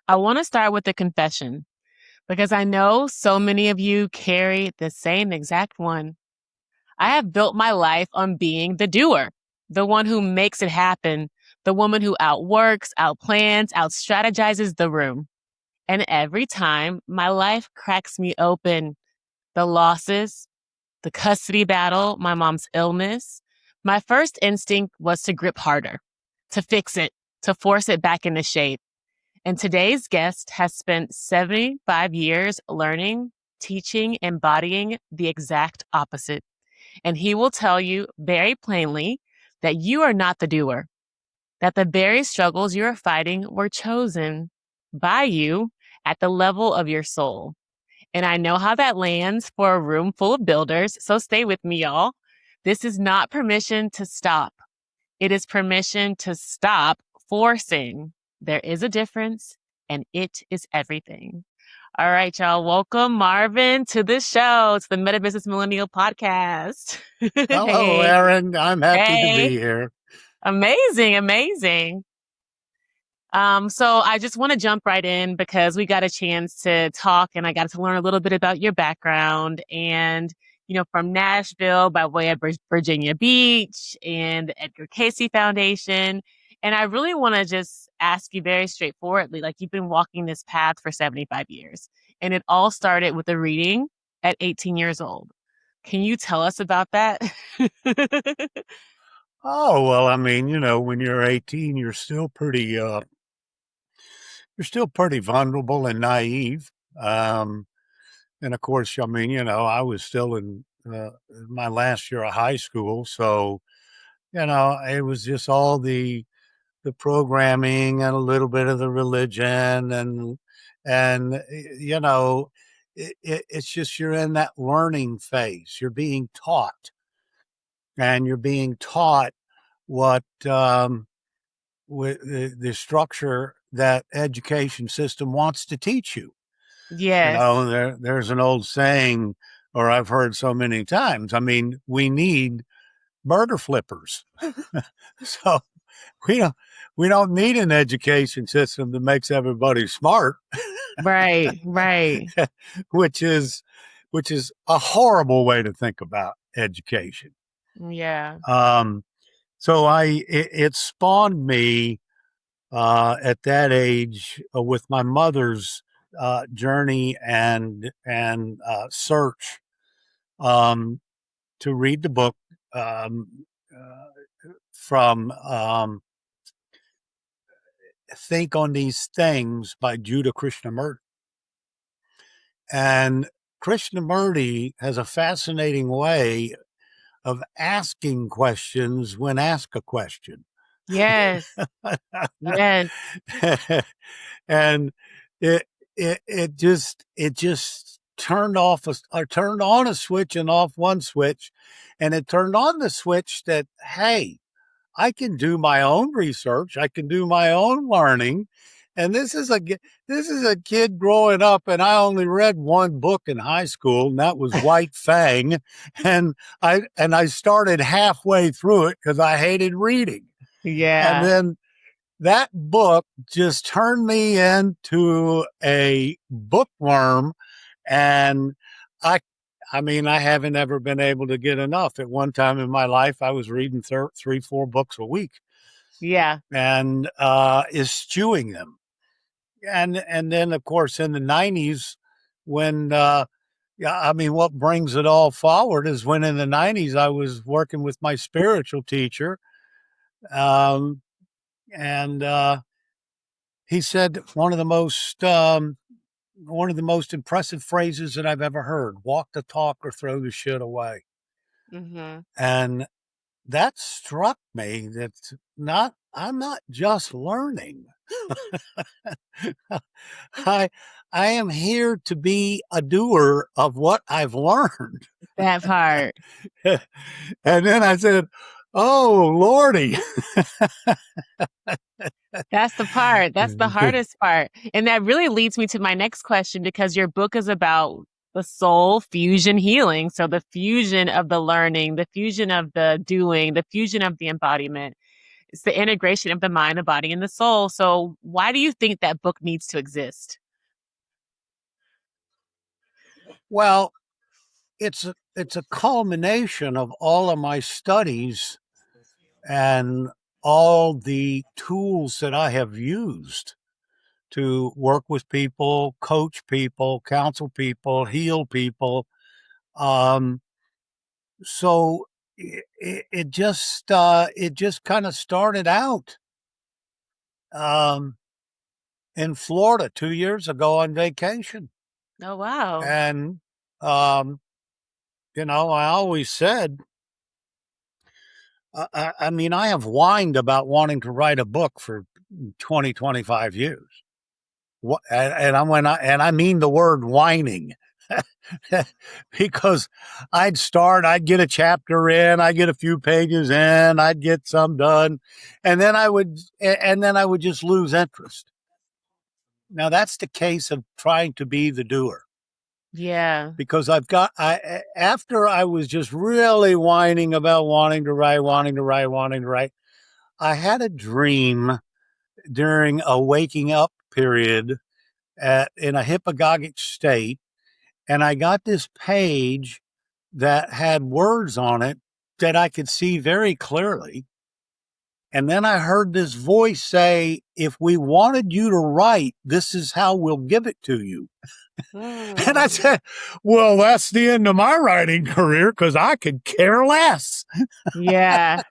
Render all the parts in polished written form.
I want to start with a confession because I know so many of you carry the same exact one. I have built my life on being the doer, the one who makes it happen, the woman who outworks, outplans, outstrategizes the room. And every time my life cracks me open, the losses, the custody battle, my mom's illness, my first instinct was to grip harder, to fix it, to force it back into shape. And today's guest has spent 75 years learning, teaching, embodying the exact opposite. And he will tell you very plainly that you are not the doer, that the very struggles you are fighting were chosen by you at the level of your soul. And I know how that lands for a room full of builders, so stay with me, y'all. This is not permission to stop. It is permission to stop forcing. There is a difference, and it is everything. All right, y'all. Welcome, Marvin, to the show. To the MetaBusiness Millennial podcast. Hello, Hey, Erin. I'm happy to be hey. here. Amazing, amazing. So I just want to jump right in because we got a chance to talk and I got to learn a little bit about your background and, from Nashville by way of Virginia Beach and the Edgar Casey Foundation. And I really want to just ask you very straightforwardly, like you've been walking this path for 75 years and it all started with a reading at 18 years old. Can you tell us about that? Oh, well, I mean, when you're 18, you're still pretty vulnerable and naive. And of course, I mean, I was still in my last year of high school. So, it was just all the programming and a little bit of the religion and it's just you're in that learning phase. You're being taught. And you're being taught what with the structure that education system wants to teach you. Yes. There's an old saying, or I've heard so many times. I mean, we need murder flippers. So we don't we don't need an education system that makes everybody smart, Right, right. which is a horrible way to think about education. Yeah. Um, So it spawned me at that age with my mother's journey and search um, to read the book from Think on These Things by Judah Krishnamurti. And Krishnamurti has a fascinating way of asking questions when asked a question. Yes. Yes. And it just turned off or turned on a switch and off one switch, and it turned on the switch that, hey, I can do my own research, I can do my own learning. And this is a kid growing up, and I only read one book in high school, and that was White Fang. And I started halfway through it because I hated reading. And Yeah. then that book just turned me into a bookworm. And I, I mean, I haven't ever been able to get enough. At one time in my life, I was reading 4 books a week Yeah. and eschewing them. And then, of course, in the 90s, when, yeah, I mean, what brings it all forward is when in the 90s, I was working with my spiritual teacher. Um, and he said one of the most impressive phrases that I've ever heard: walk the talk or throw the shit away. Mm-hmm. And that struck me. I'm not just learning. I I am here to be a doer of what I've learned. That part. And then I said, "Oh, Lordy." That's the part. That's the hardest part. And that really leads me to my next question because your book is about the soul fusion healing. So the fusion of the learning, the fusion of the doing, the fusion of the embodiment. It's the integration of the mind, the body, and the soul. So why do you think that book needs to exist? Well, it's a culmination of all of my studies and all the tools that I have used to work with people, coach people, counsel people, heal people. Um, so it just kind of started out um, in Florida 2 years ago on vacation, Oh, wow. and um, I always said, I mean, I have whined about wanting to write a book for 20, 25 years. And I mean the word whining. Because I'd get a chapter in, I'd get a few pages in, I'd get some done, and then I would just lose interest. Now that's the case of trying to be the doer, Yeah. because after I was just really whining about wanting to write, I had a dream during a waking up period in a hypnagogic state, and I got this page that had words on it that I could see very clearly. And then I heard this voice say, if we wanted you to write, this is how we'll give it to you. And I Mm. said, well, that's the end of my writing career, because I could care less. Yeah.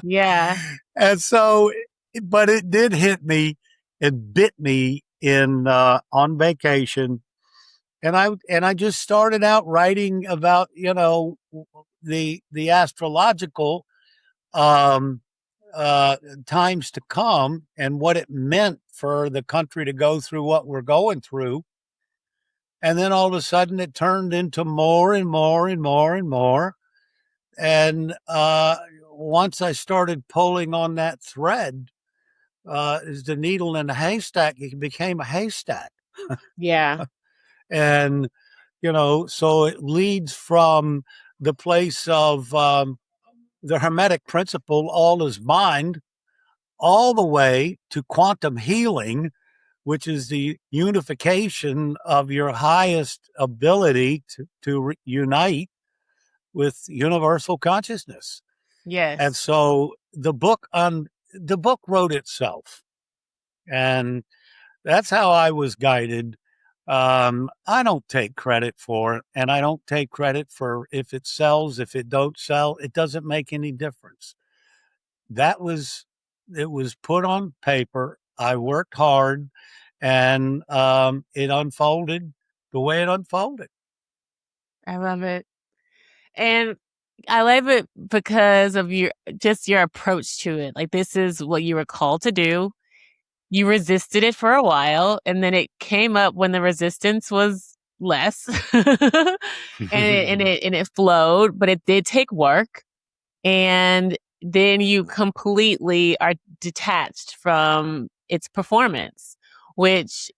Yeah. And so, but it did hit me. It bit me in on vacation, and I just started out writing about the astrological um, uh, times to come and what it meant for the country to go through what we're going through. And then all of a sudden, it turned into more and more and more and more. And once I started pulling on that thread, is the needle in the haystack, it became a haystack. Yeah. And, so it leads from the place of the Hermetic principle, all is mind, all the way to quantum healing, which is the unification of your highest ability to unite with universal consciousness. And Yes. so the book wrote itself, and that's how I was guided. I don't take credit for it, and I don't take credit for if it sells, if it don't sell. It doesn't make any difference. That was It was put on paper. I worked hard, and it unfolded the way it unfolded. I love it. And I love it because of your approach to it. Like, this is what you were called to do. You resisted it for a while, and then it came up when the resistance was less. And it flowed, but it did take work. And then you completely are detached from its performance, which,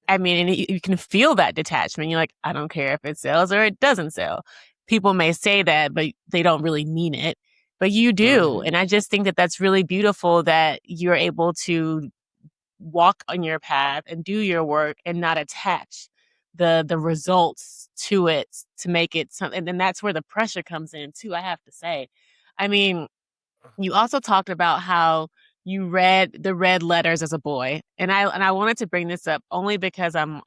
I mean, and you can feel that detachment. You're like, I don't care if it sells or it doesn't sell. People may say that, but they don't really mean it. But you do. Mhm. And I just think that that's really beautiful that you're able to walk on your path and do your work and not attach the results to it to make it something. And that's where the pressure comes in too, I have to say. I mean, you also talked about how you read the red letters as a boy. And I wanted to bring this up only because I'm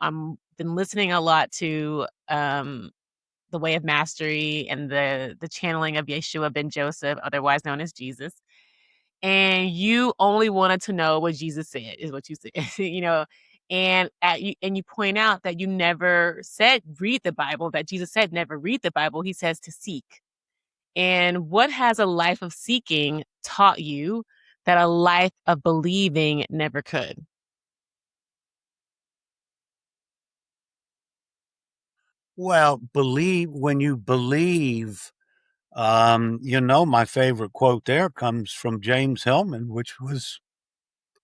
been listening a lot to the Way of Mastery and the channeling of Yeshua ben Joseph, otherwise known as Jesus. And you only wanted to know what Jesus said, is what you said, and you point out that you never said read the Bible, that Jesus said never read the Bible. He says to seek. And what has a life of seeking taught you that a life of believing never could? Well, when you believe, my favorite quote there comes from James Hillman, which was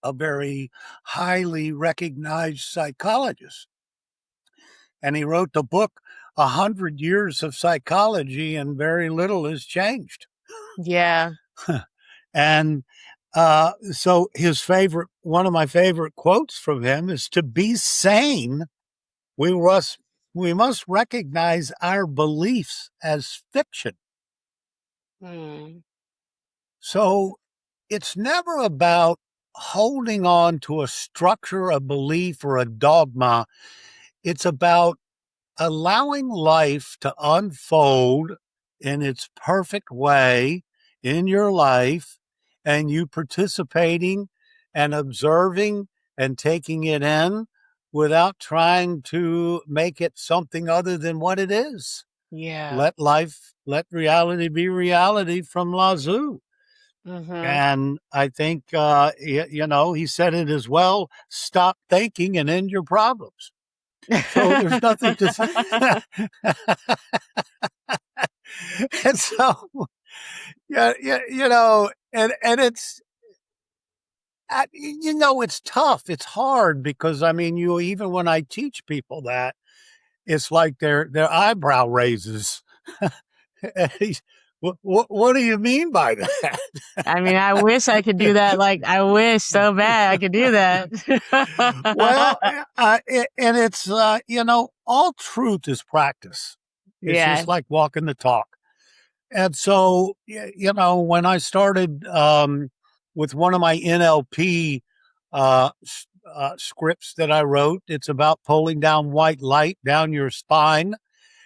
a very highly recognized psychologist. And he wrote the book, 100 Years of Psychology, and very little has changed. Yeah. And So one of my favorite quotes from him is, to be sane, we must, we must recognize our beliefs as fiction. Hmm. So it's never about holding on to a structure, a belief, or a dogma. It's about allowing life to unfold in its perfect way in your life, and you participating and observing and taking it in without trying to make it something other than what it is. Yeah. Let reality be reality from Lazoo. Mm-hmm. And I think, he said it as well: stop thinking and end your problems. So there's nothing to, and so, yeah, and it's tough. It's hard because, I mean, even when I teach people that, it's like their eyebrow raises. What do you mean by that? I mean, I wish I could do that. Like, I wish so bad I could do that. Well, and it's, all truth is practice. It's Yeah. just like walking the talk. And so, when I started with one of my NLP scripts that I wrote, it's about pulling down white light down your spine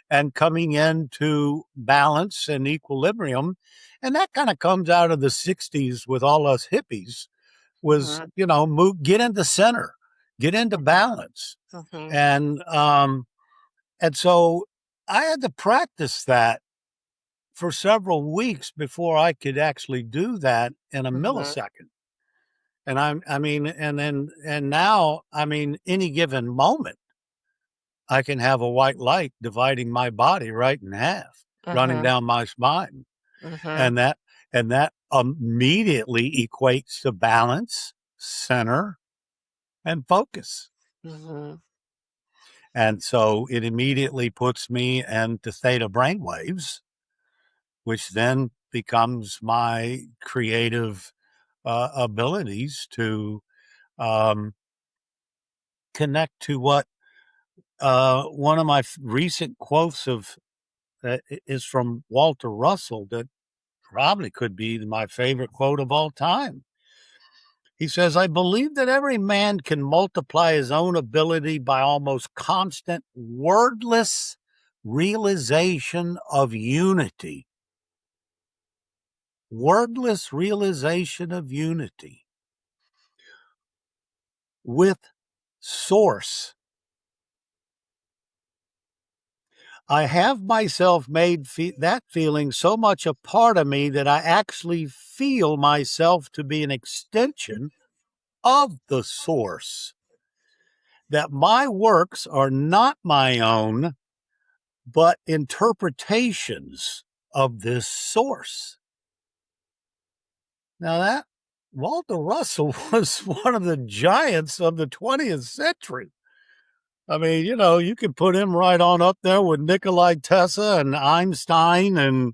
and coming into balance and equilibrium. And that kind of comes out of the 60s with all us hippies, was, Mhm, get into center, get into balance. mhm, And so I had to practice that for several weeks before I could actually do that in a mhm, millisecond. And and now, I mean, any given moment, I can have a white light dividing my body right in half, running mhm, down my spine. mhm, And that immediately equates to balance, center, and focus. mhm. And so it immediately puts me into theta brainwaves, which then becomes my creative abilities to um, connect to what one of my recent quotes is from Walter Russell, that probably could be my favorite quote of all time. He says, I believe that every man can multiply his own ability by almost constant, wordless realization of unity. Wordless realization of unity with source. I have myself made that feeling so much a part of me that I actually feel myself to be an extension of the source, that my works are not my own, but interpretations of this source. Now, that Walter Russell was one of the giants of the 20th century. I mean, you could put him right on up there with Nikolai Tesla and Einstein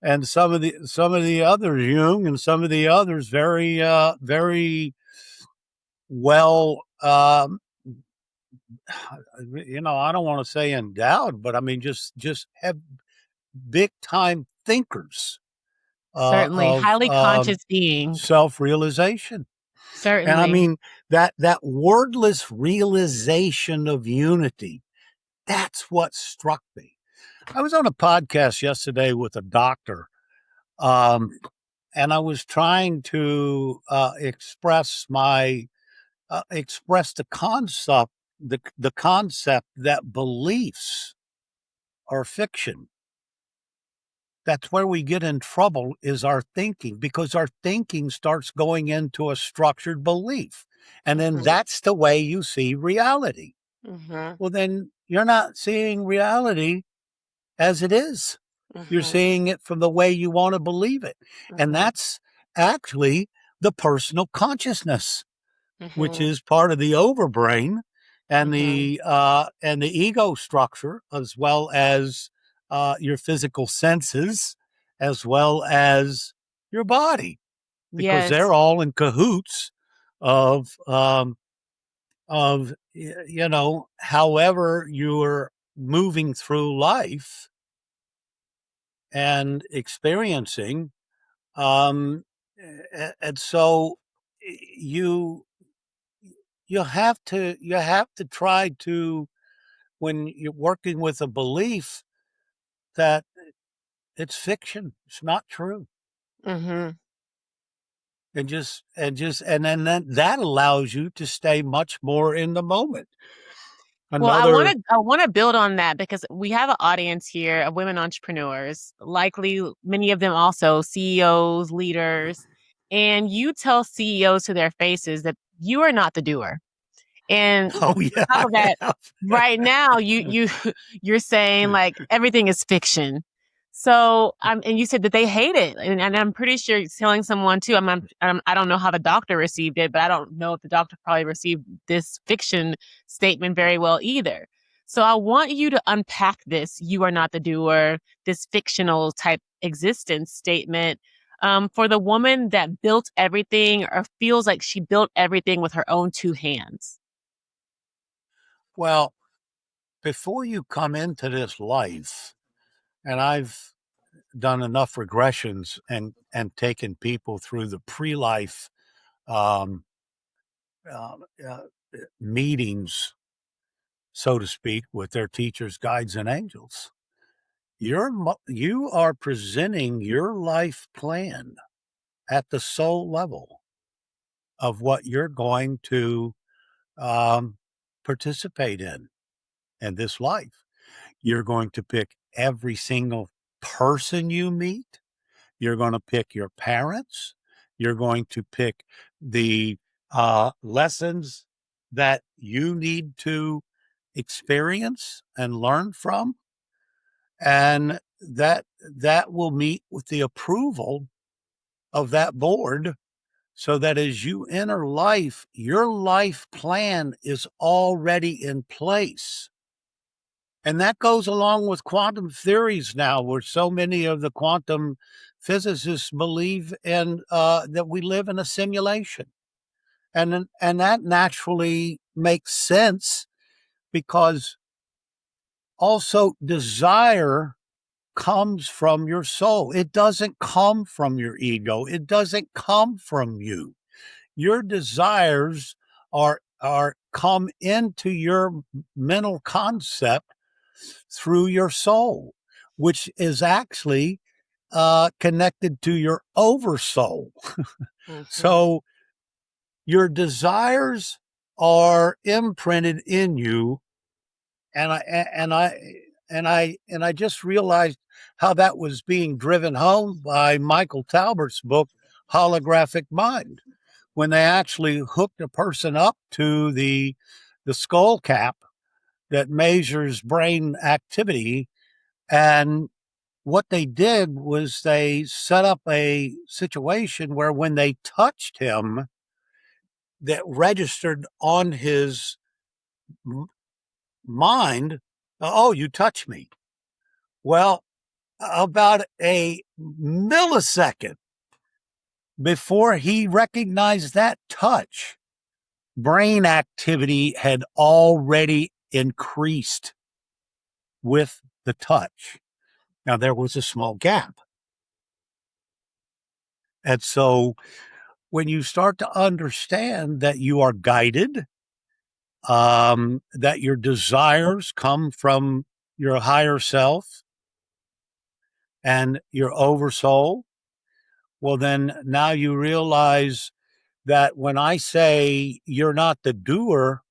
and some of the others, Jung, and some of the others, very well, I don't want to say endowed, but I mean just have big time thinkers Certainly, of highly conscious being. self realization. And I Certainly. mean that wordless realization of unity. That's what struck me. I was on a podcast yesterday with a doctor, um, and I was trying to express the concept that beliefs are fiction. That's where we get in trouble, is our thinking, because our thinking starts going into a structured belief, and then Mhm, that's the way you see reality. mhm, Well, then you're not seeing reality as it is. You're mhm, seeing it from the way you want to believe it. And mhm, that's actually the personal consciousness, which mhm, is part of the overbrain and mhm, the ego structure, as well as your physical senses, as well as your body. because they're Yes. all in cahoots of you know, however you're moving through life and experiencing. um and so you you have to try to, when you're working with a belief, that it's fiction, it's not true, Hmm. and then that allows you to stay much more in the moment. Well, I want Another to I want to build on that because we have an audience here of women entrepreneurs, likely many of them also CEOs, leaders, and you tell CEOs to their faces that you are not the doer. And oh on yeah, top I of that, have. right now you're saying like everything is fiction. So and you said that they hate it, and I'm pretty sure you're telling someone too. I don't know how the doctor received it, but I don't know if the doctor probably received this fiction statement very well either. So I want you to unpack this. You are not the doer. This fictional type existence statement, for the woman that built everything or feels like she built everything with her own two hands. Well, before you come into this life, and I've done enough regressions and taken people through the pre-life um, uh, uh, meetings, so to speak, with their teachers, guides, and angels. You are presenting your life plan at the soul level of what you're going to um, participate in this life. You're going to pick every single person you meet. You're going to pick your parents. You're going to pick the lessons that you need to experience and learn from, and that will meet with the approval of that board, so that as you enter life, your life plan is already in place. And that goes along with quantum theories now, where so many of the quantum physicists believe in that we live in a simulation. And that naturally makes sense, because also desire comes from your soul. It doesn't come from your ego. It doesn't come from you. Your desires are come into your mental concept through your soul, which is actually connected to your oversoul. Hmm. So your desires are imprinted in you, and I just realized how that was being driven home by Michael Talbert's book Holographic Mind, when they actually hooked a person up to the skull cap that measures brain activity. And what they did was they set up a situation where when they touched him, that registered on his mind, oh, you touch me. Well, about a millisecond before he recognized that touch, brain activity had already increased with the touch. Now, there was a small gap. And so when you start to understand that you are guided, that your desires come from your higher self and your oversoul, well, then now you realize that when I say you're not the doer,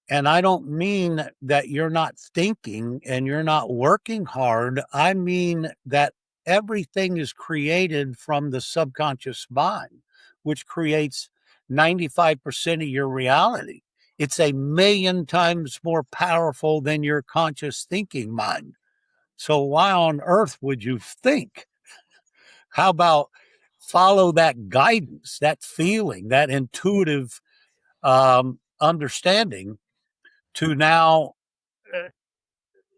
and I don't mean that you're not thinking and you're not working hard. I mean that everything is created from the subconscious mind, which creates 95% of your reality. It's a million times more powerful than your conscious thinking mind. So why on earth would you think? How about follow that guidance, that feeling, that intuitive understanding, to now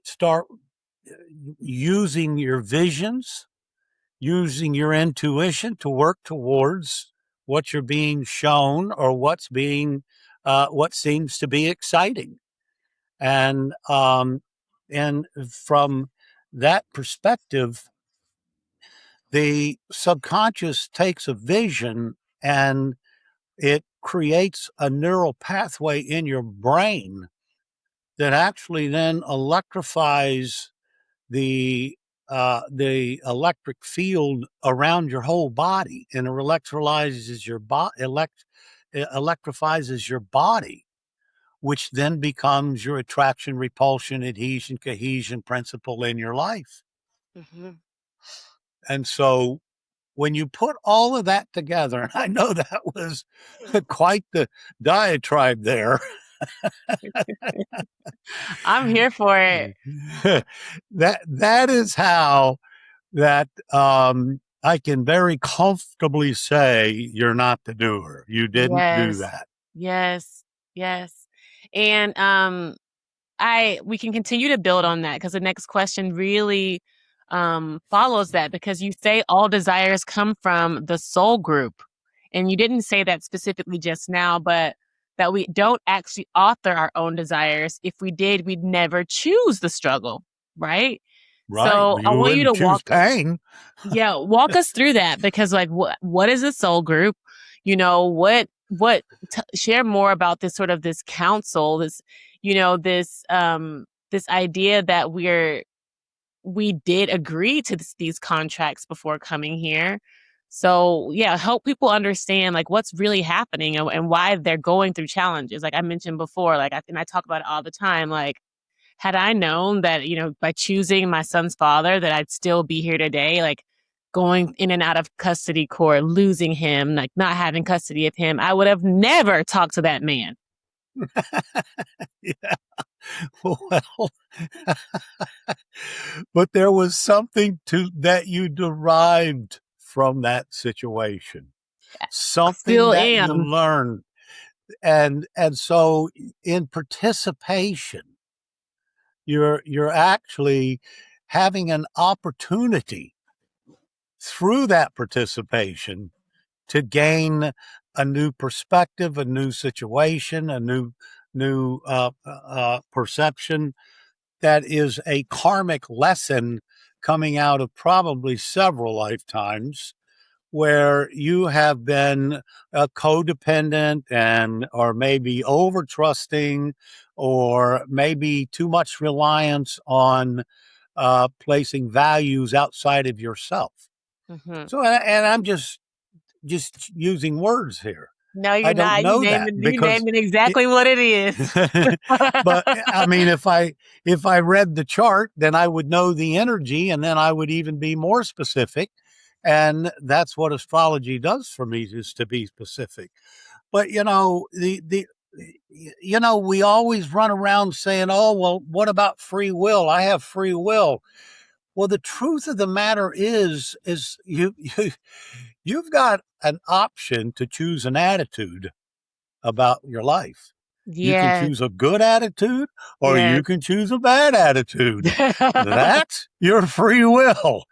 start using your visions, using your intuition to work towards what you're being shown or what seems to be exciting. And from that perspective, the subconscious takes a vision and it creates a neural pathway in your brain that actually then electrifies the electric field around your whole body, and it electrifies your body, which then becomes your attraction, repulsion, adhesion, cohesion principle in your life. Mhm. And so when you put all of that together, and I know that was quite the diatribe there. I'm here for it. That is how that I can very comfortably say you're not the doer. You didn't do Yes. that. Yes. Yes. And we can continue to build on that because the next question really follows that, because you say all desires come from the soul group. And you didn't say that specifically just now, but that we don't actually author our own desires. If we did, we'd never choose the struggle, right? Right. So I You want you to wouldn't choose pain. walk us through that, because like what is a soul group? You know, share more about this sort of this council, this, this idea that we did agree to these contracts before coming here. So yeah, help people understand like what's really happening, and why they're going through challenges. Like I mentioned before, like I talk about it all the time. Like, had I known that, by choosing my son's father, that I'd still be here today, like going in and out of custody court, losing him, like not having custody of him, I would have never talked to that man. Yeah. Well, but there was something that you derived from that situation, something Still that you am. learned. And so in participation, you're actually having an opportunity through that participation to gain a new perspective, a new situation, a new perception that is a karmic lesson coming out of probably several lifetimes where you have been codependent and or maybe over trusting or maybe too much reliance on placing values outside of yourself. Hmm. So, and I'm just using words here. No, you're I don't not. You know named that it. You because named it it, exactly what it is. but I mean, if I read the chart, then I would know the energy, and then I would even be more specific. And that's what astrology does for me, is to be specific. But we always run around saying, "Oh, well, what about free will? I have free will." Well, the truth of the matter is you've got an option to choose an attitude about your life. You can Yes. choose a good attitude or Yes. you can choose a bad attitude. That's your free will.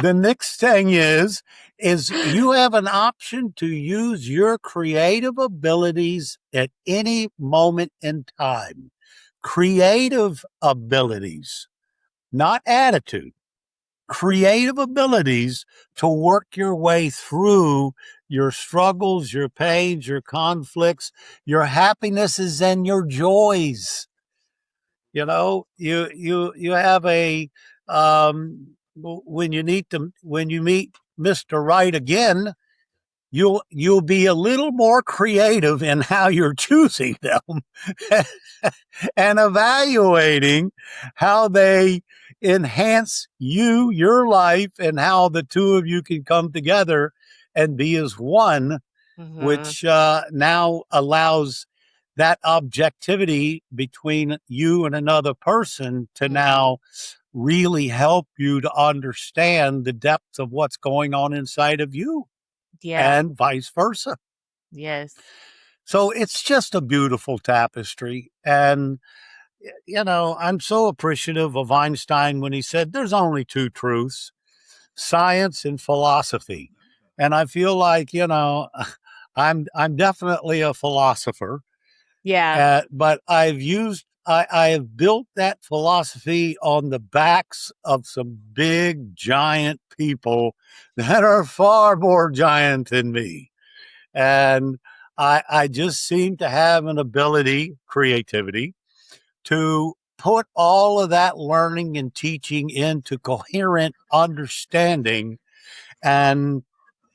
The next thing is you have an option to use your creative abilities at any moment in time. Creative abilities, not attitude. Creative abilities to work your way through your struggles, your pains, your conflicts, your happinesses and your joys. You have a when you meet Mr. Right again, you'll be a little more creative in how you're choosing them and evaluating how they enhance your life, and how the two of you can come together and be as one, Hmm. which now allows that objectivity between you and another person to Hmm. now really help you to understand the depth of what's going on inside of you Yeah. and vice versa. Yes. So it's just a beautiful tapestry. And, I'm so appreciative of Einstein when he said there's only two truths. science and philosophy. And I feel like, I'm definitely a philosopher, Yeah. but I have built that philosophy on the backs of some big giant people that are far more giant than me. And I just seem to have an ability, creativity, to put all of that learning and teaching into coherent understanding. And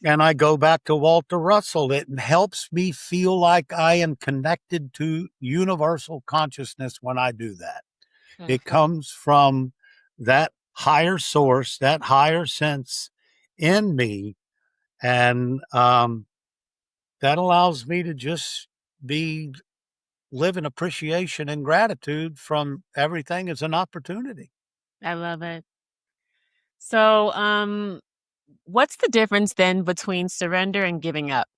I go back to Walter Russell. It helps me feel like I am connected to universal consciousness when I do that. It Hmm. comes from that higher source, that higher sense in me. And that allows me to just be live in appreciation and gratitude from everything as an opportunity. I love it. So, what's the difference then between surrender and giving up?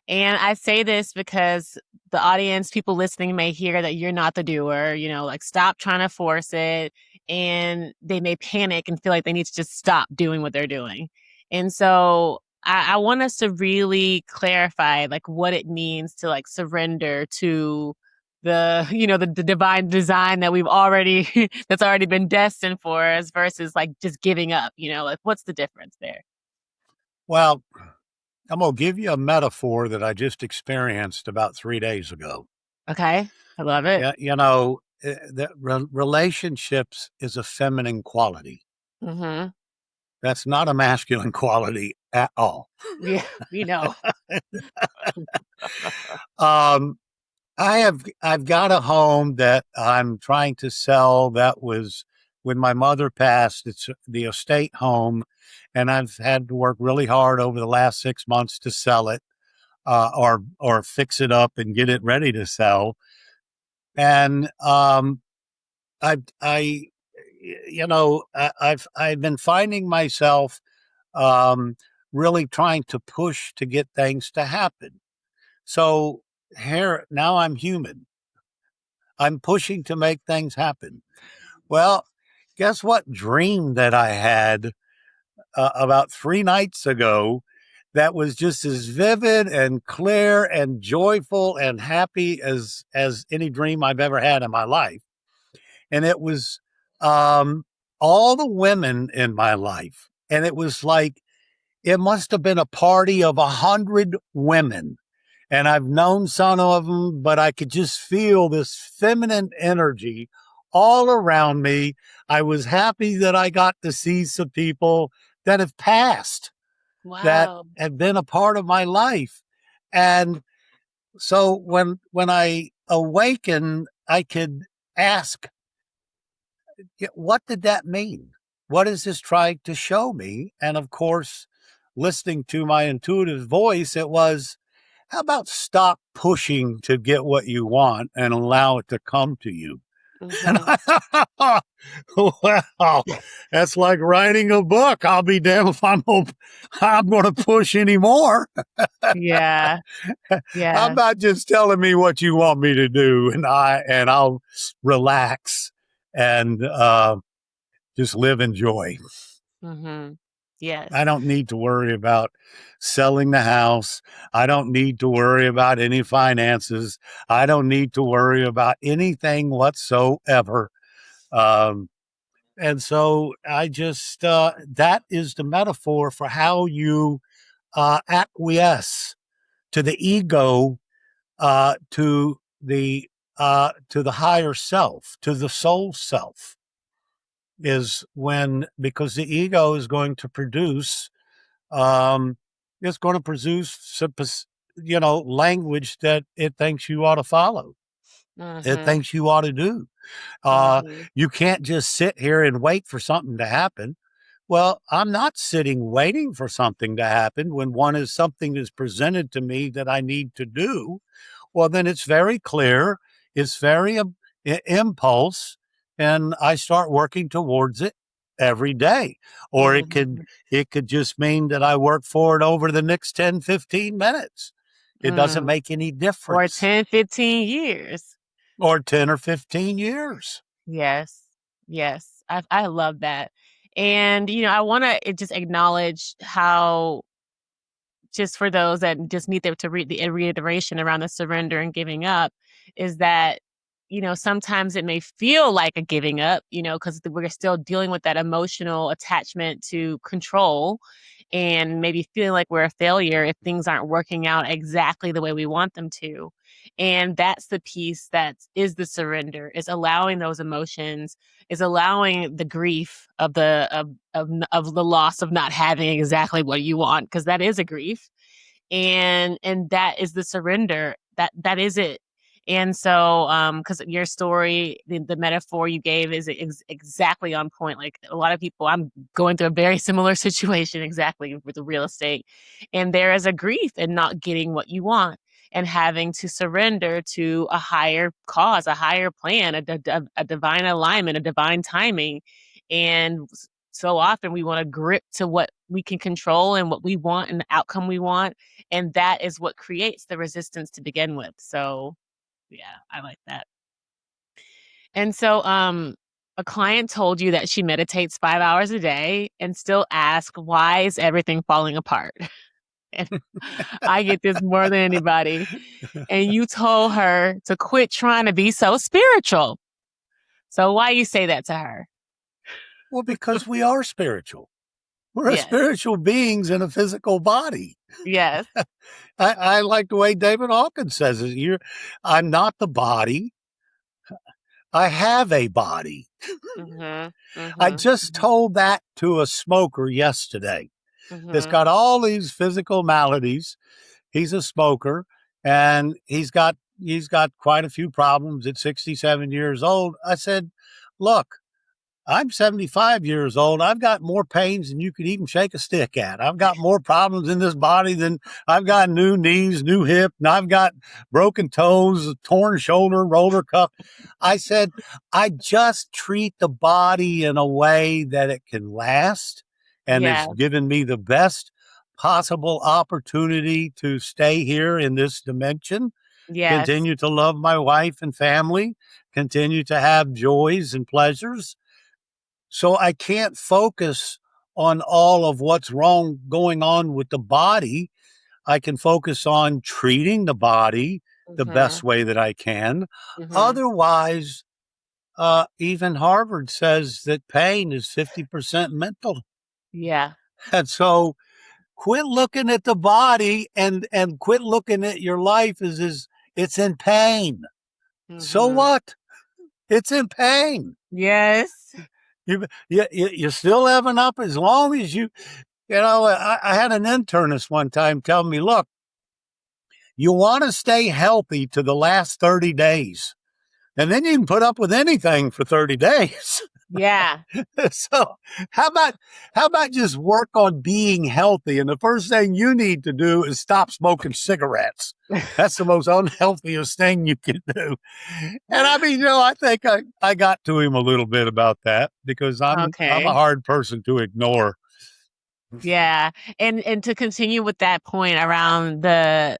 And I say this because the audience, people listening may hear that you're not the doer, like stop trying to force it. And they may panic and feel like they need to just stop doing what they're doing. And so I want us to really clarify like what it means to like surrender to the divine design that we've already that's already been destined for us versus like just giving up, like what's the difference there? Well, I'm going to give you a metaphor that I just experienced about 3 days ago. Okay. I love it. Yeah, relationships is a feminine quality. Hmm. That's not a masculine quality at all. Yeah, we know. Um, I've got a home that I'm trying to sell that was when my mother passed. It's the estate home, and I've had to work really hard over the last 6 months to sell it, or fix it up and get it ready to sell. And I I've been finding myself um, really trying to push to get things to happen. So here now I'm human. I'm pushing to make things happen. Well, guess what dream that I had about 3 nights ago that was just as vivid and clear and joyful and happy as any dream I've ever had in my life. And it was um, all the women in my life. And it was like, it must have been a party of 100 women. And I've known some of them, but I could just feel this feminine energy all around me. I was happy that I got to see some people that have passed, that Wow. have been a part of my life. And so when I awaken, I could ask, what did that mean? What is this trying to show me? And of course, listening to my intuitive voice, it was, how about stop pushing to get what you want and allow it to come to you? And Hmm. I thought, well, that's like writing a book. I'll be damned if I'm going to push anymore. Yeah. How Yeah. about just telling me what you want me to do, and I'll relax and just live in joy. Hmm. Yes. I don't need to worry about selling the house. I don't need to worry about any finances. I don't need to worry about anything whatsoever. Um, and so I just, that is the metaphor for how you acquiesce to the ego, to the higher self, to the soul self, is when, because the ego is going to produce, um, it's going to produce some, language that it thinks you ought to follow. It Hmm. thinks you ought to do. Hmm. You can't just sit here and wait for something to happen. Well, I'm not sitting waiting for something to happen. When something is presented to me that I need to do, well, then it's very clear. It's very impulse, and I start working towards it every day. Or Hmm. it could just mean that I work for it over the next 10, 15 minutes. It doesn't Mm. make any Or difference. 10, 15 years. Or 10 or 15 years. Yes. Yes. I love that. And, I want to just acknowledge how, just for those that just need to read the reiteration around the surrender and giving up, is that, sometimes it may feel like a giving up, because we're still dealing with that emotional attachment to control and maybe feeling like we're a failure if things aren't working out exactly the way we want them to. And that's the piece that is the surrender, is allowing those emotions, is allowing the grief of the loss of not having exactly what you want, because that is a grief, and that is the surrender. That is it. And so, because your story, the metaphor you gave is exactly on point. Like a lot of people, I'm going through a very similar situation exactly with the real estate, and there is a grief in not getting what you want and having to surrender to a higher cause, a higher plan, a divine alignment, a divine timing. And so often we want to grip to what we can control and what we want and the outcome we want. And that is what creates the resistance to begin with. So yeah, I like that. And so, a client told you that she meditates 5 hours a day and still ask, why is everything falling apart? And I get this more than anybody. And you told her to quit trying to be so spiritual. So why you say that to her? Well, because we are spiritual. We're a Yes. spiritual beings in a physical body. Yes. I like the way David Hawkins says it. I'm not the body. I have a body. Mhm. I Mhm. just told that to a smoker yesterday that's Mhm. got all these physical maladies. He's a smoker and he's got quite a few problems at 67 years old. I said, look, I'm 75 years old. I've got more pains than you could even shake a stick at. I've got more problems in this body than I've got new knees, new hip, and I've got broken toes, a torn shoulder, roller cuff. I said, I just treat the body in a way that it can last. And it's Yeah. given me the best possible opportunity to stay here in this dimension, Yes. continue to love my wife and family, continue to have joys and pleasures, so I can't focus on all of what's wrong going on with the body. I can focus on treating the body the best Mhm. way that I can. Mhm. Otherwise, even Harvard says that pain is 50% mental. Yeah. And so quit looking at the body and quit looking at your life as it's in pain. So Mhm. what? It's in pain. Yes. You still haven't up as long as I had an internist one time tell me, look, you want to stay healthy to the last 30 days, and then you can put up with anything for 30 days. Yeah. So how about just work on being healthy? And the first thing you need to do is stop smoking cigarettes. That's the most unhealthiest thing you can do. And I mean, I think I got to him a little bit about that because I'm a Okay. hard person to ignore. Yeah. And to continue with that point around the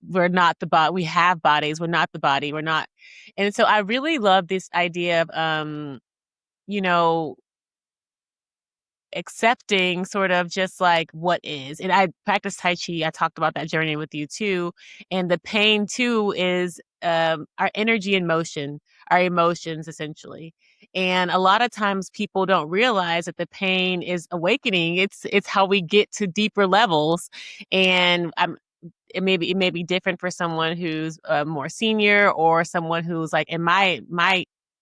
we're not the body, we have bodies, we're not the body, we're not. And so I really love this idea of you know, accepting sort of just like what is. And I practice Tai Chi. I talked about that journey with you too. And the pain too is our energy in motion, our emotions essentially. And a lot of times people don't realize that the pain is awakening. It's how we get to deeper levels. And it may be different for someone who's more senior or someone who's like in my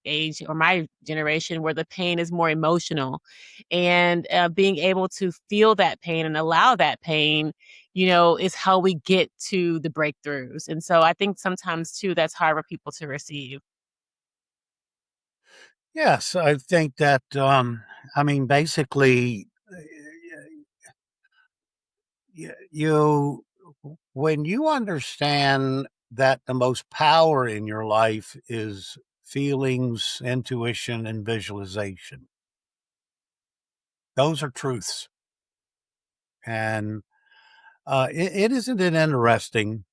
age or my generation where the pain is more emotional, and being able to feel that pain and allow that pain, is how we get to the breakthroughs. And so I think sometimes too that's hard for people to receive. Yes, I think that, I mean, basically, you, when you understand that the most power in your life is feelings, intuition, and visualization, those are truths. And isn't it interesting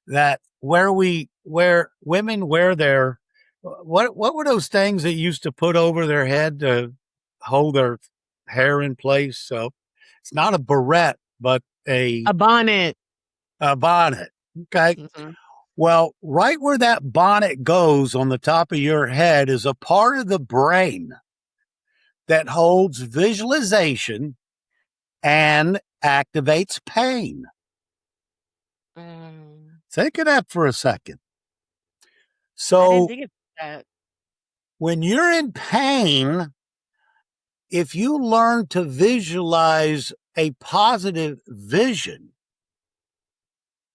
that where women wear their, what were those things that used to put over their head to hold their hair in place. So it's not a barrette, but A bonnet. a bonnet. Okay. Mm-hmm. Well, right where that bonnet goes on the top of your head is a part of the brain that holds visualization and activates pain. Mm. Think of that for a second. I didn't So think of that. when you're in pain, if you learn to visualize a positive vision,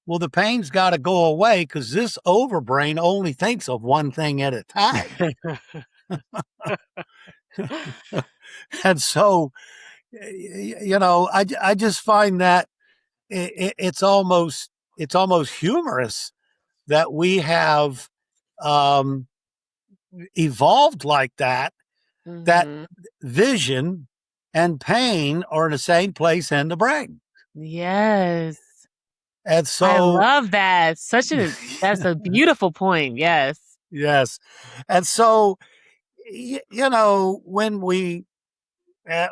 well, the pain's got to go away because this overbrain only thinks of one thing at a time. And so, I just find that it's almost humorous that we have um, evolved like that. That Mm-hmm. vision and pain are in the same place in the brain, Yes. and I so love that. That's a beautiful point. Yes. yes, and so when we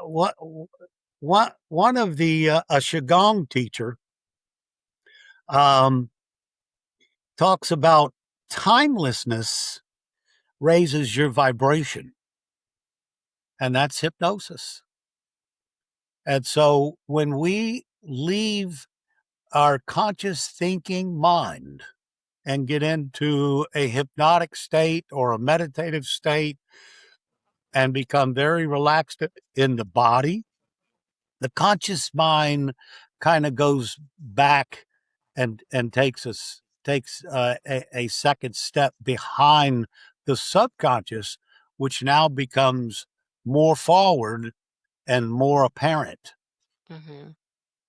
what one of the a qigong teacher um, talks about timelessness raises your vibration, and that's hypnosis. And so when we leave our conscious thinking mind and get into a hypnotic state or a meditative state and become very relaxed in the body, the conscious mind kind of goes back and takes a second step behind the subconscious, which now becomes more forward and more apparent. Mm-hmm.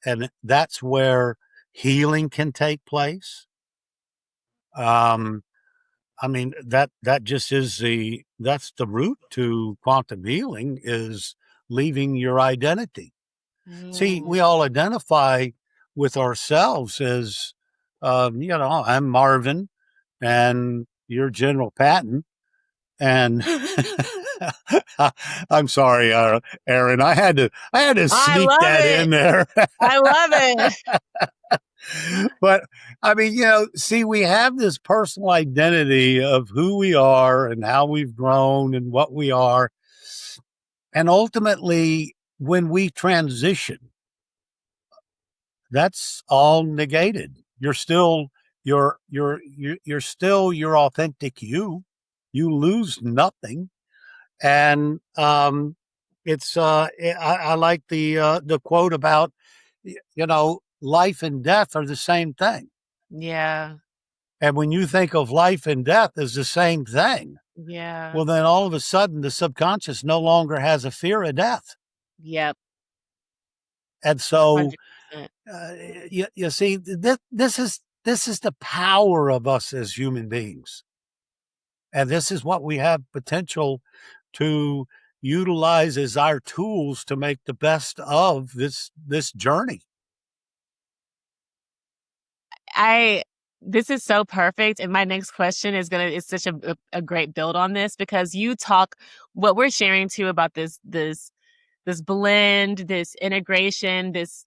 And that's where healing can take place. Um, I mean, that just is that's the route to quantum healing, is leaving your identity. See, Mm. we all identify with ourselves as, I'm Marvin and you're General Patten. And I'm sorry, Erin, I had to I sneak love that it. in there. I love it. But I mean, see, we have this personal identity of who we are and how we've grown and what we are. And ultimately, when we transition, that's all negated. You're still you're still your authentic you. You lose nothing. And it's I like the quote about life and death are the same thing. Yeah. And when you think of life and death as the same thing, Yeah. well, then all of a sudden the subconscious no longer has a fear of death. Yep. And so 100%. you see, this is the power of us as human beings, and this is what we have potential to utilize as our tools to make the best of this journey. I This is so perfect. And my next question is such a great build on this, because you talk what we're sharing too about this blend, this integration, this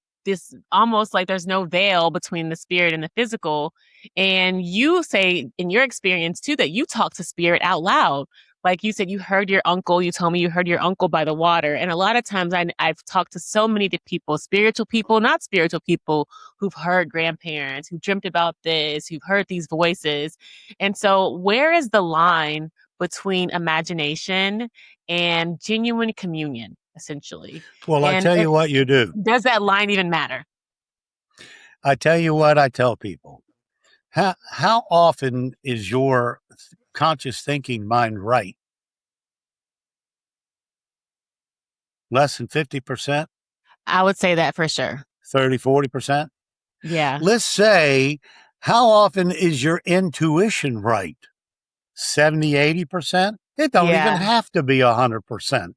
almost like there's no veil between the spirit and the physical. And you say in your experience too that you talk to spirit out loud. Like you said, you heard your uncle. You told me you heard your uncle by the water. And a lot of times I've talked to so many people, spiritual people, not spiritual people, who've heard grandparents, who dreamt about this, who've heard these voices. And so where is the line between imagination and genuine communion, essentially? Well, I And tell you what you do. does that line even matter? I tell you what I tell people. How often is your conscious thinking mind right? Less than 50%, I would say that for sure. 30, 40%? Yeah. Let's say, how often is your intuition right? 70, 80%? It don't even Yeah. have to be 100%.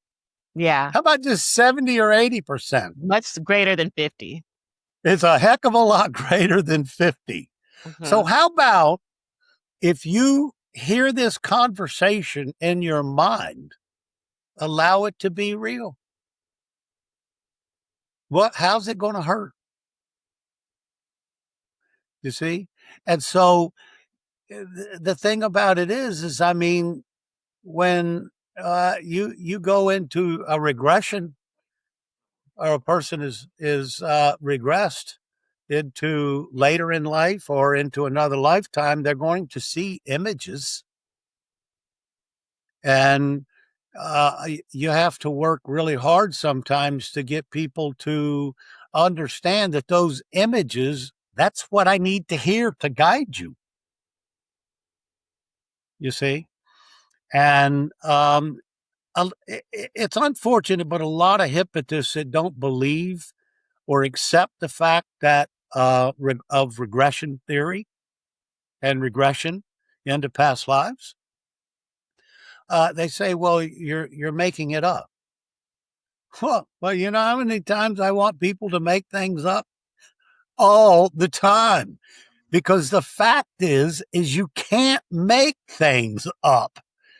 Yeah. How about just 70 or 80%? Much greater than 50. It's a heck of a lot greater than 50. So Hmm. how about if you hear this conversation in your mind allow it to be real. How's it going to hurt? You see? And so the thing about it is I mean, when you go into a regression, or a person is regressed into later in life or into another lifetime, they're going to see images, and you have to work really hard sometimes to get people to understand that those images, that's what I need to hear to guide you. You see? And it's unfortunate, but a lot of hypnotists that don't believe or accept the fact that of regression theory and regression into past lives, they say, "Well, you're making it up." Well, you know how many times I want people to make things up? All the time. Because the fact is you can't make things up.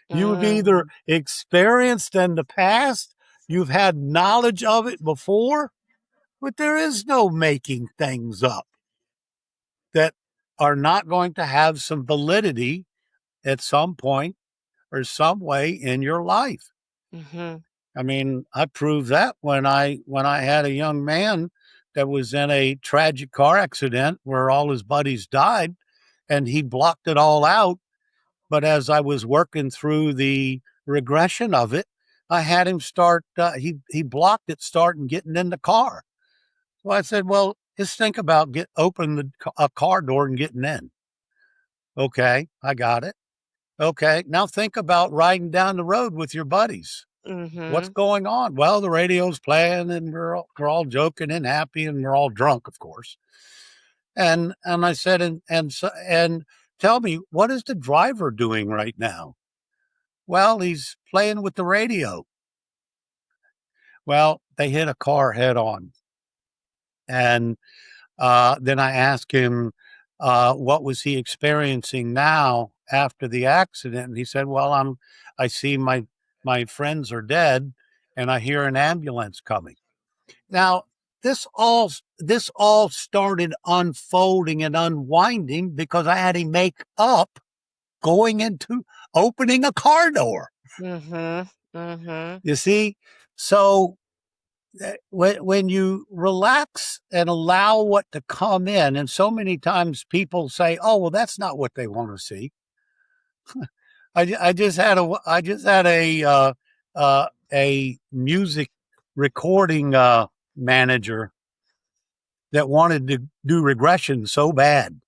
You've either experienced in the past, you've had knowledge of it before, but there is no making things up that are not going to have some validity at some point or some way in your life. Mm-hmm. I mean, I proved that when I had a young man that was in a tragic car accident where all his buddies died, and he blocked it all out. But as I was working through the regression of it, I had him start. He blocked it starting getting in the car. So I said, "Well, just think about open a car door and getting in." Okay, I got it. Okay, now think about riding down the road with your buddies. What's Mm-hmm. going on? Well, the radio's playing, and we're all joking and happy, and we're all drunk, of course. And I said, and tell me, what is the driver doing right now? Well, he's playing with the radio. Well, they hit a car head on, and then I asked him, what was he experiencing now after the accident? And he said, "Well, I see my friends are dead, and I hear an ambulance coming." Now, this all started unfolding and unwinding because I had him make up going into opening a car door. Mm-hmm. Mm-hmm. You see, so when you relax and allow what to come in, and so many times people say, "Oh, well, that's not what they want to see." I just had a music recording manager that wanted to do regression so bad,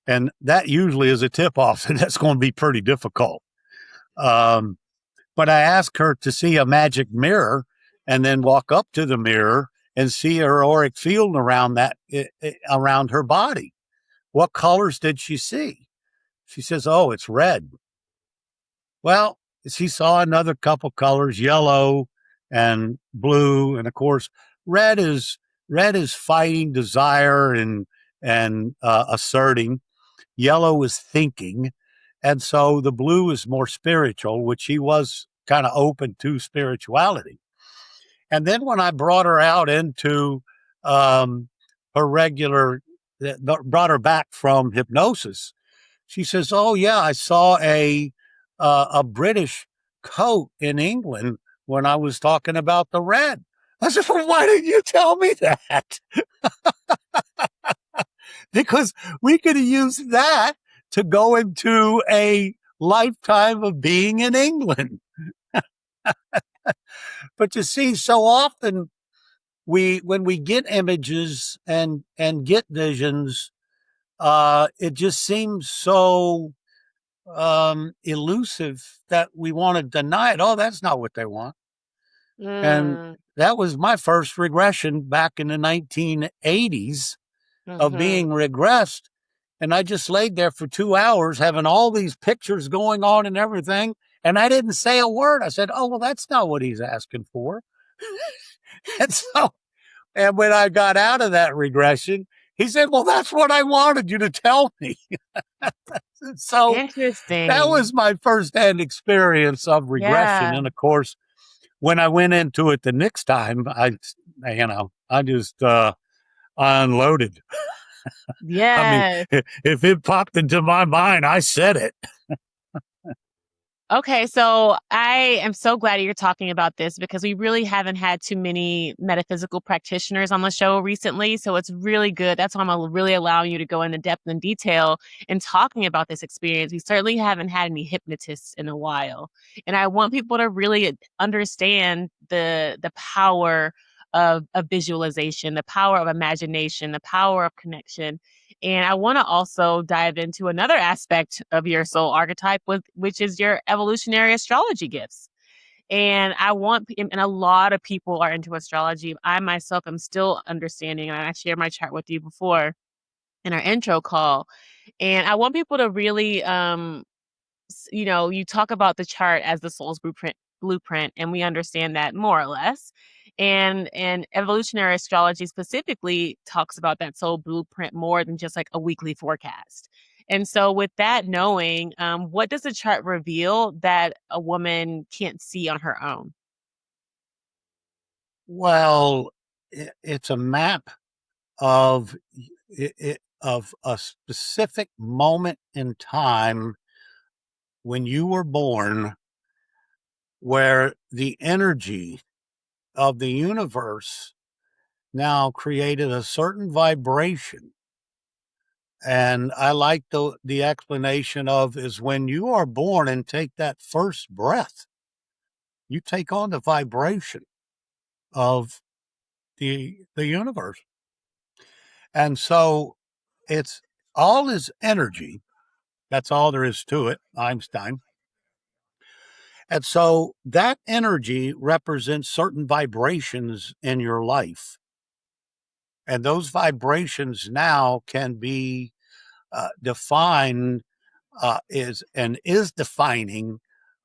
and that usually is a tip off that that's going to be pretty difficult. Um, but I asked her to see a magic mirror and then walk up to the mirror and see her auric field around her body. What colors did she see? She says, "Oh, it's red." Well, she saw another couple colors, yellow and blue, and of course, red is red is fighting, desire, and asserting. Yellow is thinking, and so the blue is more spiritual, which she was kind of open to spirituality. And then when I brought her out into her regular, brought her back from hypnosis, she says, "Oh yeah, I saw a British coat in England when I was talking about the red." I said, "Well, why didn't you tell me that?" Because we could have used that to go into a lifetime of being in England. But you see, so often when we get images and get visions, it just seems so elusive that we want to deny it. Oh, that's not what they want. And Mm-hmm. that was my first regression back in the 1980s of Mm-hmm. being regressed. And I just laid there for 2 hours having all these pictures going on and everything. And I didn't say a word. I said, "Oh, well, that's not what he's asking for." And so, and when I got out of that regression, he said, "Well, that's what I wanted you to tell me." So that Interesting. was my firsthand experience of regression. Yeah. And of course, when I went into it the next time, I just unloaded. I mean, Yes. if it popped into my mind, I said it. Okay, so I am so glad you're talking about this because we really haven't had too many metaphysical practitioners on the show recently. So it's really good. That's why I'm really allowing you to go into depth and detail in talking about this experience. We certainly haven't had any hypnotists in a while. And I want people to really understand the power of visualization, the power of imagination, the power of connection. And I want to also dive into another aspect of your soul archetype, which is your evolutionary astrology gifts. And and a lot of people are into astrology. I myself am still understanding, and I shared my chart with you before in our intro call. And I want people to really you talk about the chart as the soul's blueprint, and we understand that more or less. And evolutionary astrology specifically talks about that soul blueprint more than just like a weekly forecast. And so with that knowing, what does the chart reveal that a woman can't see on her own? Well, it's a map of of a specific moment in time when you were born, where the energy of the universe now created a certain vibration. And I like the explanation of is when you are born and take that first breath, you take on the vibration of the universe. And so it's all is energy. That's all there is to it, Einstein. And so that energy represents certain vibrations in your life. And those vibrations now can be defined is defining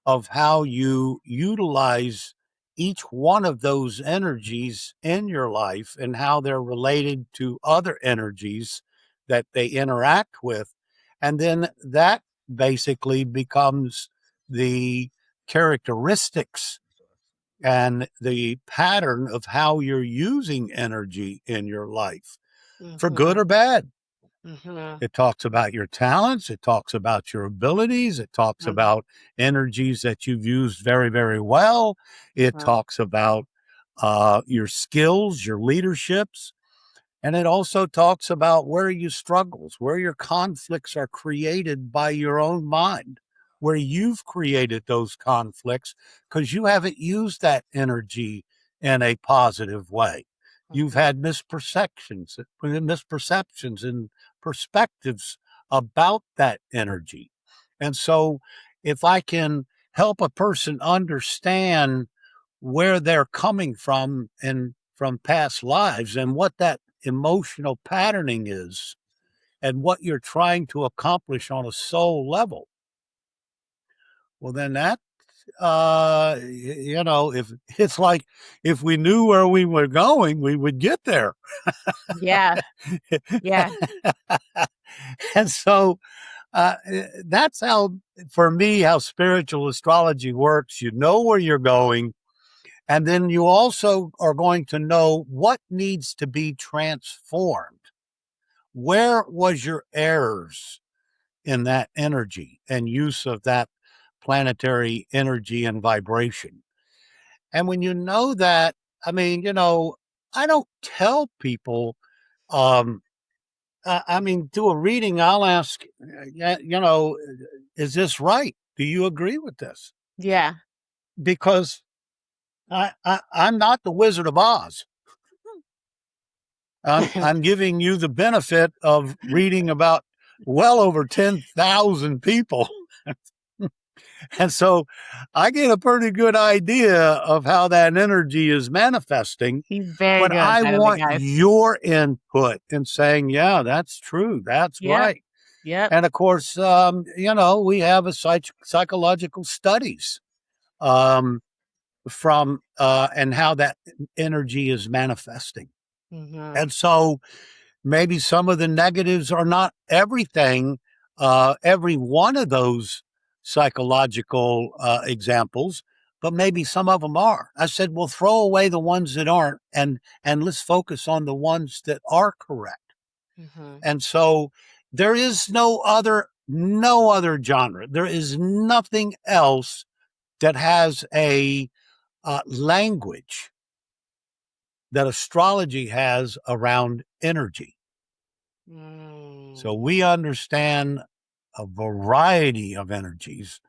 of how you utilize each one of those energies in your life and how they're related to other energies that they interact with. And then that basically becomes the characteristics and the pattern of how you're using energy in your life for good Mhm, or bad. mhm, It talks about your talents. It talks about your abilities. It talks mhm, about energies that you've used very, very well. It mhm, talks about your skills, your leaderships. And it also talks about where you struggles, where your conflicts are created by your own mind, where you've created those conflicts because you haven't used that energy in a positive way. You've mhm, had misperceptions and perspectives about that energy. And so if I can help a person understand where they're coming from and from past lives and what that emotional patterning is and what you're trying to accomplish on a soul level, well then that if it's like if we knew where we were going we would get there. yeah, yeah. And so that's how, for me, how spiritual astrology works. You know where you're going. And then you also are going to know what needs to be transformed. Where was your errors in that energy and use of that planetary energy and vibration? And when you know that, I mean, I don't tell people, um, I mean, do a reading, I'll ask, is this right? Do you agree with this? Yeah. Because I'm not the Wizard of Oz. I'm giving you the benefit of reading about well over 10,000 people. And so I get a pretty good idea of how that energy is manifesting. He's very But good at I that, other want guys. your input in saying, yeah, that's true. That's Yep, right. yep. And of course, we have a psychological studies um, from and how that energy is manifesting. Mhm, And so maybe some of the negatives are not everything, every one of those psychological examples, but maybe some of them are. I said, well, throw away the ones that aren't, and let's focus on the ones that are correct. Mm-hmm. And so there is no other genre. There is nothing else that has a language that astrology has around energy. So Mm. we understand a variety of energies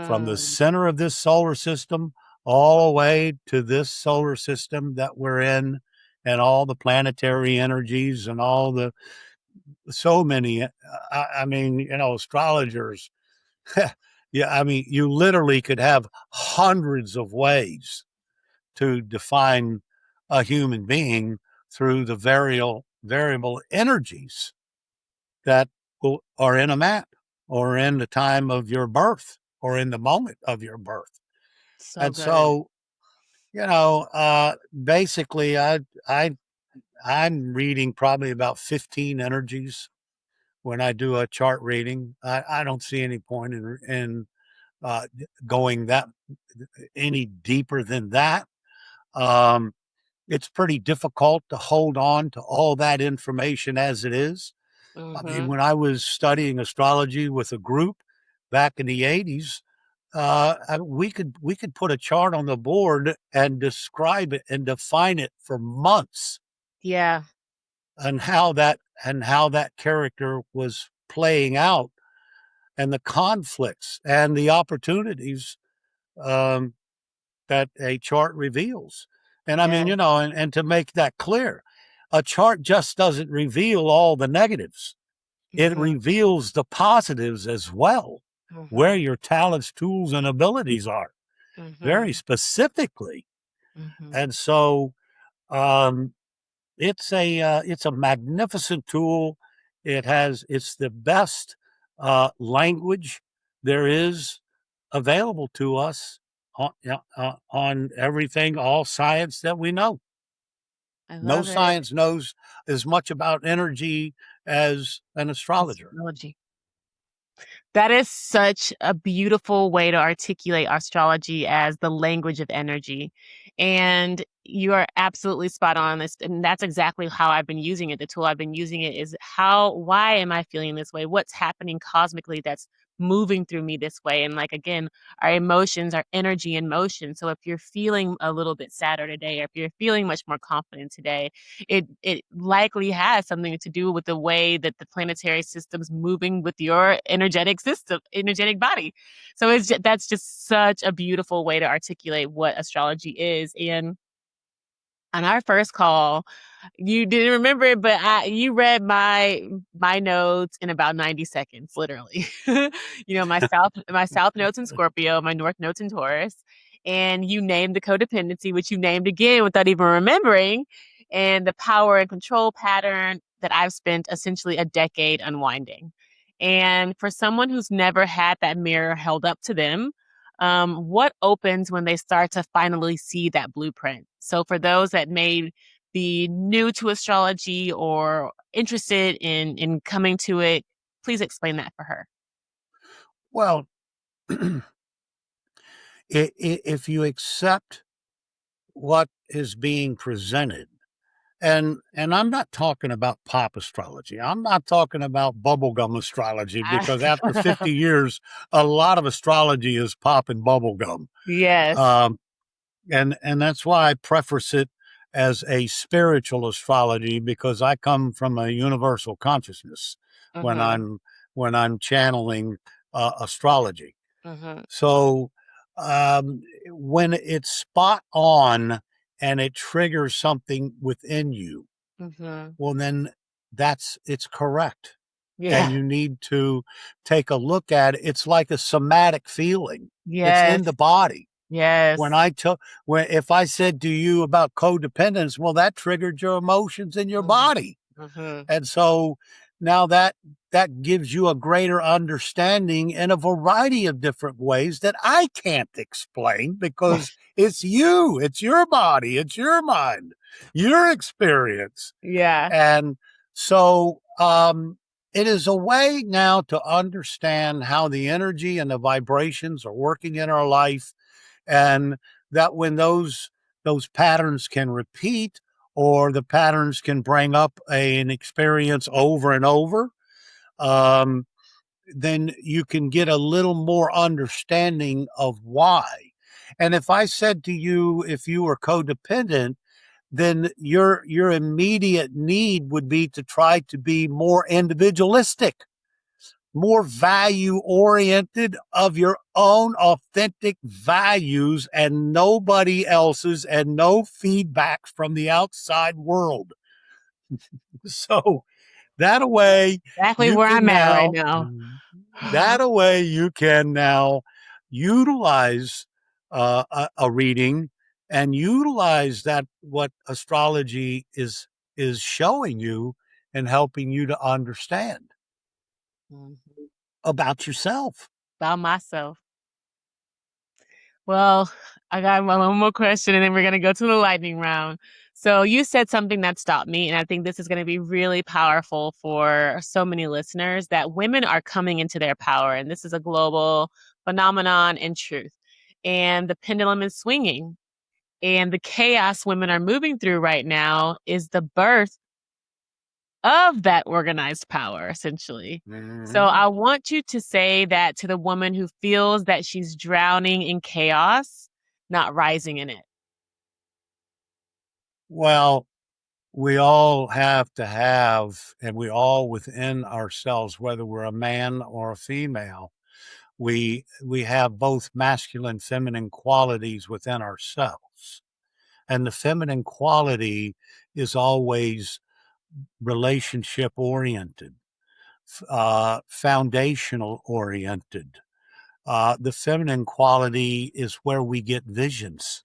from the Mm. center of this solar system all the way to this solar system that we're in, and all the planetary energies and all the so many. I mean, astrologers. Yeah, I mean, you literally could have hundreds of ways to define a human being through the variable energies that are in a map, or in the time of your birth, or in the moment of your birth. So And good. so, basically, I'm reading probably about 15 energies when I do a chart reading. I don't see any point in going that any deeper than that. Um, it's pretty difficult to hold on to all that information as it is. I mean, Mm-hmm. when I was studying astrology with a group back in the 80s, we could put a chart on the board and describe it and define it for months, Yeah. and how that character was playing out, and the conflicts and the opportunities um, that a chart reveals. And I mean, Yeah. and to make that clear, a chart just doesn't reveal all the negatives. It Mm-hmm. reveals the positives as well, where Mm-hmm. your talents, tools, and abilities are, very Mm-hmm. specifically. Mm-hmm. And so um, it's a magnificent tool. It's the best language there is available to us on everything, all science that we know. I No love it. science knows as much about energy as an astrologer. Astrology. That is such a beautiful way to articulate astrology as the language of energy. And you are absolutely spot on this. And that's exactly how I've been using it. The tool I've been using it is why am I feeling this way? What's happening cosmically that's moving through me this way? And like, again, our emotions, our energy in motion. So if you're feeling a little bit sadder today, or if you're feeling much more confident today, it likely has something to do with the way that the planetary system's moving with your energetic body. So that's just such a beautiful way to articulate what astrology is. And on our first call, you didn't remember it, but you read my notes in about 90 seconds, literally. My south notes in Scorpio, my north notes in Taurus, and you named the codependency, which you named again without even remembering, and the power and control pattern that I've spent essentially a decade unwinding. And for someone who's never had that mirror held up to them, what opens when they start to finally see that blueprint? So for those that may be new to astrology or interested in coming to it, please explain that for her. Well, if you accept what is being presented, and I'm not talking about pop astrology. I'm not talking about bubblegum astrology, because after 50 years, a lot of astrology is pop and bubblegum. Yes. Um, and that's why I preface it as a spiritual astrology, because I come from a universal consciousness when Mm-hmm. I'm channeling astrology. Mm-hmm. So when it's spot on and it triggers something within you, Mm-hmm. well, then it's correct. And Yeah. you need to take a look at it. It's like a somatic feeling. It's Yes. in the body. When Yes. I took, when if I said to you about codependence, well, that triggered your emotions in your body. Mm-hmm. And so now that gives you a greater understanding in a variety of different ways that I can't explain, because it's you, it's your body, it's your mind, your experience. Yeah. And so it is a way now to understand how the energy and the vibrations are working in our life, and that when those patterns can repeat, or the patterns can bring up an experience over and over, um, then you can get a little more understanding of why. And if I said to you, if you were codependent, then your immediate need would be to try to be more individualistic, more value oriented, of your own authentic values and nobody else's, and no feedback from the outside world. So that way Exactly you where can I'm at right now now. that way you can now utilize a reading, and utilize that what astrology is showing you and helping you to understand Mhm. about yourself. About myself. Well, I got one more question and then we're going to go to the lightning round. So, you said something that stopped me, and I think this is going to be really powerful for so many listeners, that women are coming into their power. And this is a global phenomenon in truth. And the pendulum is swinging. And the chaos women are moving through right now is the birth of that organized power, essentially. So Mhm. I want you to say that to the woman who feels that she's drowning in chaos, not rising in it. Well, we all have to have, and we all within ourselves, whether we're a man or a female, we have both masculine, feminine qualities within ourselves. And the feminine quality is always relationship oriented, foundational oriented. The feminine quality is where we get visions.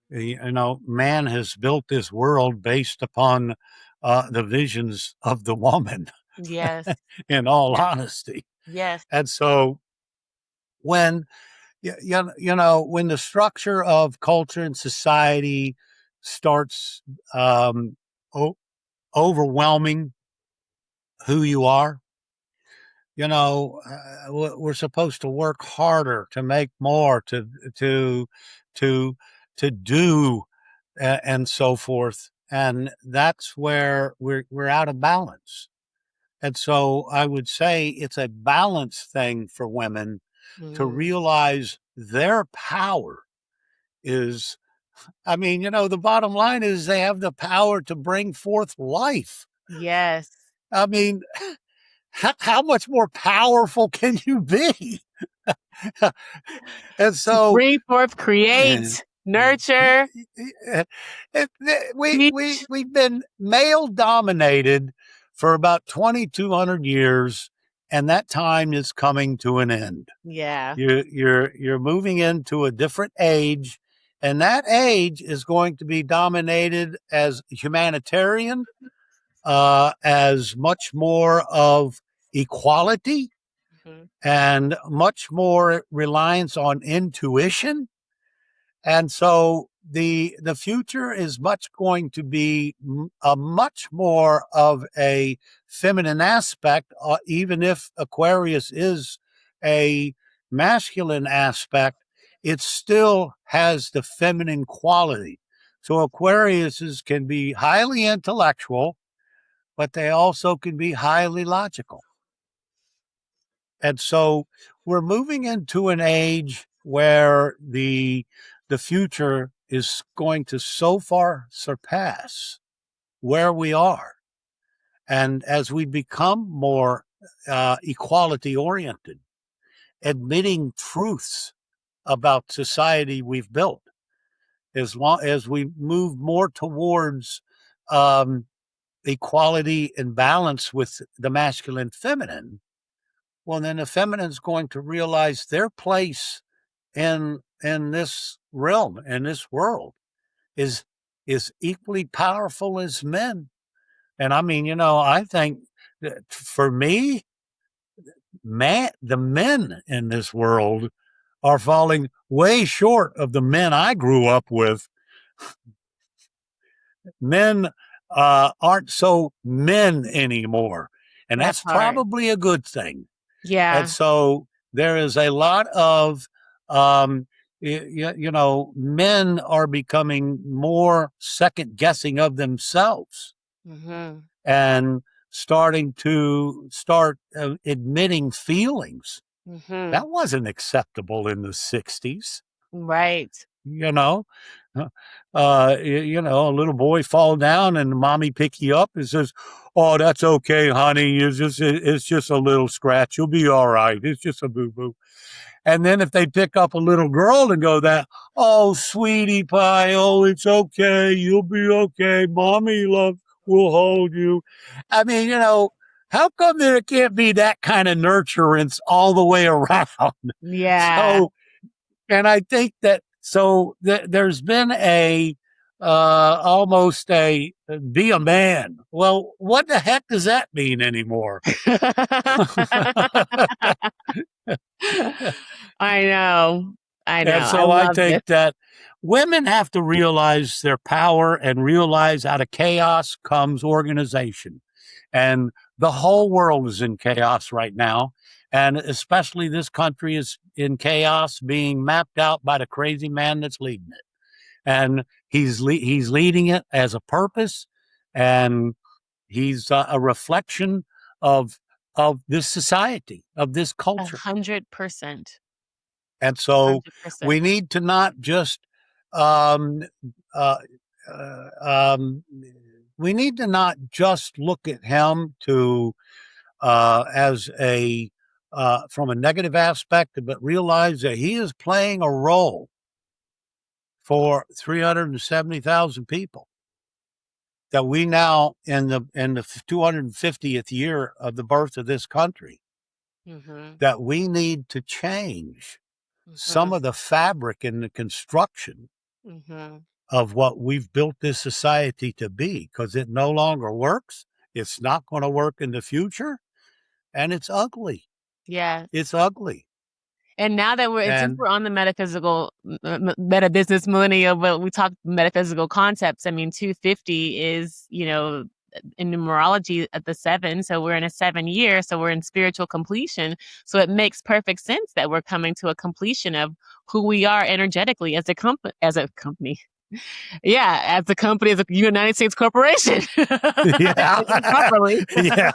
You know, man has built this world based upon the visions of the woman, Yes. in all Yes. honesty. Yes. And so when when the structure of culture and society starts um, o- overwhelming who you are, we're supposed to work harder to make more, to to to do, and so forth, and that's where we're out of balance. And so I would say it's a balance thing for women to Mm, realize their power is, I mean, the bottom line is they have the power to bring forth life. yes. I mean, how much more powerful can you be? And To so bring forth, eh, create, nurture, teach. we've been male dominated for about 2,200 years, and that time is coming to an end. Yeah. You're moving into a different age, and that age is going to be dominated as humanitarian, as much more of equality, Mhm. and much more reliance on intuition. And so the future is much going to be a much more of a feminine aspect, even if Aquarius is a masculine aspect, it still has the feminine quality. So Aquariuses can be highly intellectual, but they also can be highly logical. And so we're moving into an age where the future is going to so far surpass where we are. And as we become more equality oriented, admitting truths about society we've built, as long as we move more towards um, equality and balance with the masculine feminine, well, then the feminine is going to realize their place in this realm, in this world, is is equally powerful as men. And I mean, I think that for me, the men in this world are falling way short of the men I grew up with. Men aren't so men anymore, and That that's part. probably a good thing. And Yeah. so there is a lot of um, men are becoming more second guessing of themselves Mm-hmm. and start admitting feelings. Mm-hmm. That wasn't acceptable in the 60s. Right. you know a little boy fall down and mommy pick you up and says, oh, that's okay, honey, it's just a little scratch, you'll be all right, it's just a boo-boo. And then if they pick up a little girl and go that, oh, sweetie pie, oh, it's okay, you'll be okay, mommy love will hold you. I mean, how come there can't be that kind of nurturance all the way around? Yeah. So, and I think that there's been almost a be a man. Well, what the heck does that mean anymore? I know. I know. And I so I love this. think that women have to realize their power and realize out of chaos comes organization. And the whole world is in chaos right now. And especially this country is in chaos, being mapped out by the crazy man that's leading it. And he's leading it as a purpose, and he's a reflection of this society, of this culture. 100%. And so 100%. we need to not just um, uh, um, we need to not just look at him to as a from a negative aspect, but realize that he is playing a role for 370,000 people. That we now in the 250th year of the birth of this country, Mm-hmm. that we need to change Mm-hmm. some of the fabric and the construction Mm-hmm. of what we've built this society to be, because it no longer works. It's not going to work in the future, and it's ugly. Yes. It's ugly. And now that since And we're on the metaphysical, meta business millennial, but we talk metaphysical concepts. I mean, 250 is, in numerology at the 7. So we're in a 7 year. So we're in spiritual completion. So it makes perfect sense that we're coming to a completion of who we are energetically as a company. Yeah, as a company, as a United States corporation. yeah, Properly. yeah,